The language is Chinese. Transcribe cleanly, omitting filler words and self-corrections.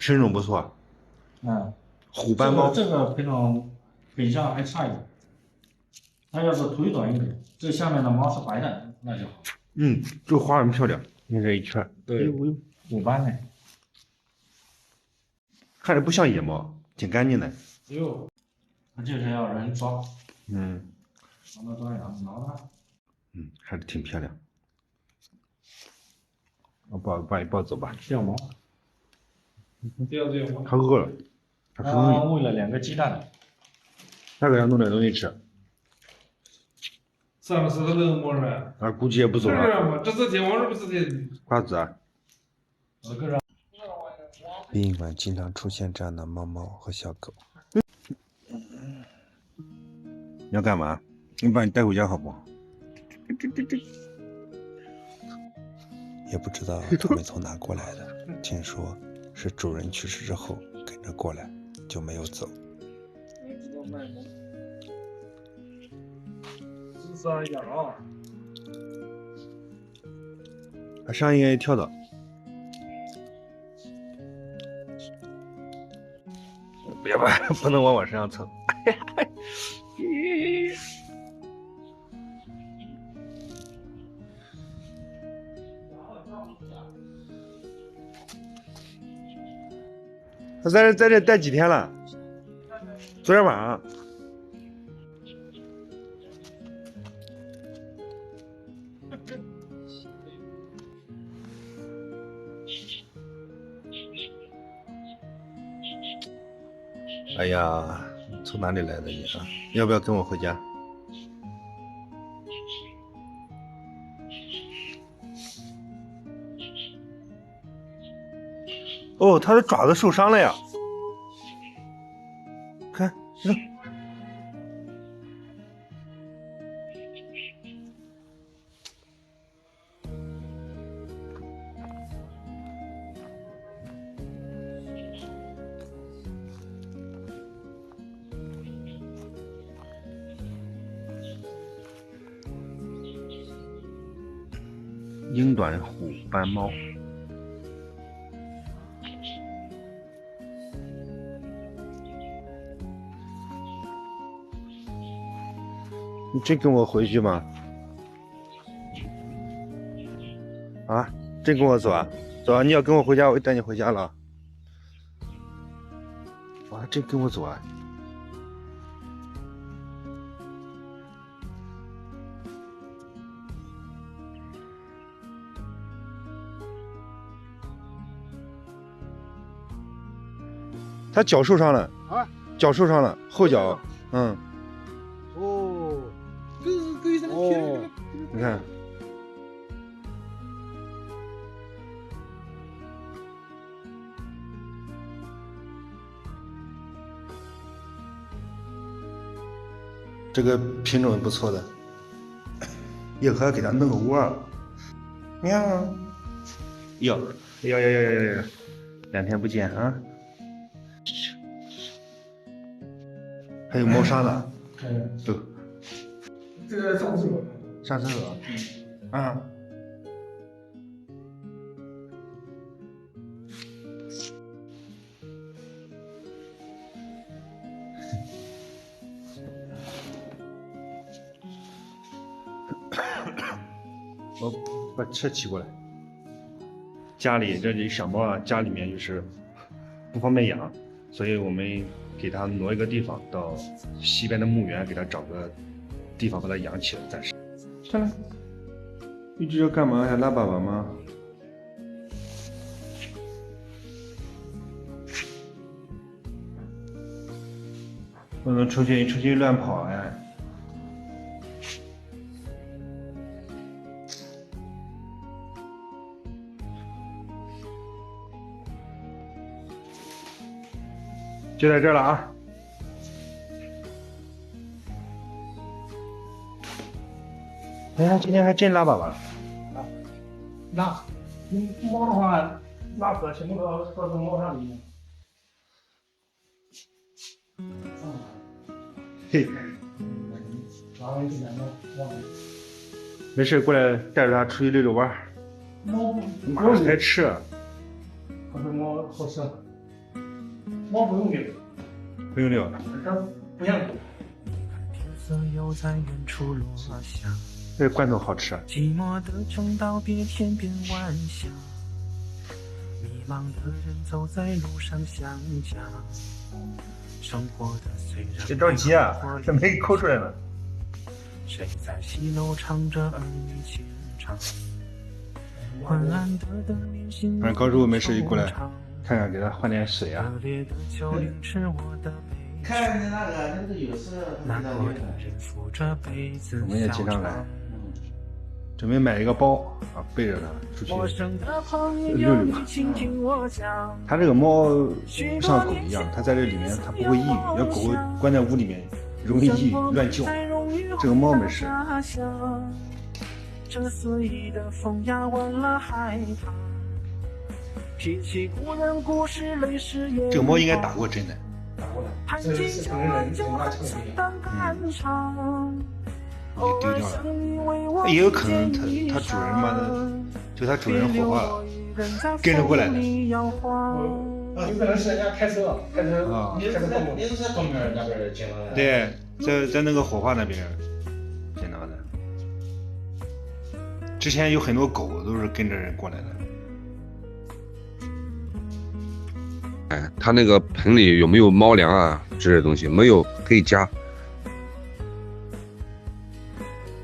品种不错。嗯，虎斑猫这个品种品相还差一点，它要是腿短一点，这下面的毛是白的，那就好。这花很漂亮，你看这一圈，对，虎斑呢？看着不像野猫，挺干净的。哟，它就是要人抓，让它抓痒，挠它。还是挺漂亮。我把你抱走吧。掉毛。掉毛。它饿了，它吃东西。喂了2个鸡蛋。再给它弄点东西吃。上次他那个猫儿啊，估计也不走是了。嘛？这是天王不是天。瓜子啊。殡仪馆经常出现这样的猫猫和小狗。你要干嘛？我把你带回家好不好？也不知道它们从哪过来的，听说是主人去世之后跟着过来，就没有走。是啥样？它上应该跳蚤。别吧，不能往我身上蹭。他在这待几天了？昨天晚上。哎呀，从哪里来的你啊？要不要跟我回家？哦，它的爪子受伤了呀！看，扔。英短虎斑猫。你真跟我回去吗？啊，真跟我走啊？走啊！你要跟我回家，我就带你回家了。哇，真跟我走啊！他脚受伤了啊，脚受伤了，后脚，哦，哦，你看，这个品种不错的，以后要给它弄个窝儿。喵，哟，2天不见啊！还有猫砂呢，都这个上厕所。上厕所。啊。我把车骑过来。家里这里小猫啊，家里面就是不方便养，所以我们给它挪一个地方，到西边的墓园给它找个地方把它养起来，暂时。上来，一直要干嘛？还拉粑粑吗？不能出去乱跑哎。就在这儿了啊！哎呀，今天还真拉粑粑了。拉，猫的话，拉粑全部到猫砂里面。嘿，拿回去两个忘了。没事，过来带着它出去溜弯儿。猫马上才吃。可是猫好吃。猫不用遛，不用遛。它不像狗。又在远处落下，这罐头好吃啊！寂寞的正道别天边晚霞，迷茫的人走在路上想家，生活的虽然别着急啊，这没抠出来呢。谁在西楼唱着儿女情长？昏暗的灯连心反正高师傅没事就过来看看，给他换点水啊。热烈的酒凌迟我的悲看见那个有事，难过的人扶着杯子我们也经常来小准备买一个包啊，背着它出去陌生的朋友溜溜你倾听我讲，它这个猫不像狗一样，它在这里面它不会抑郁，要狗关在屋里面容易抑郁乱叫，这个猫没事。这肆意的风压完了害怕，脾气固然故事类似也这个猫应该打过针的。打过来，谈这情就是成人爱就情况特很简别。单肝肠，给丢掉了，也有可能它主人嘛的，就它主人火化了，跟着过来的。有可能是人家开车啊你是在东边那边捡到的？对，在那个火化那边捡到的。之前有很多狗都是跟着人过来的。哎，他那个盆里有没有猫粮啊？这些东西没有可以加。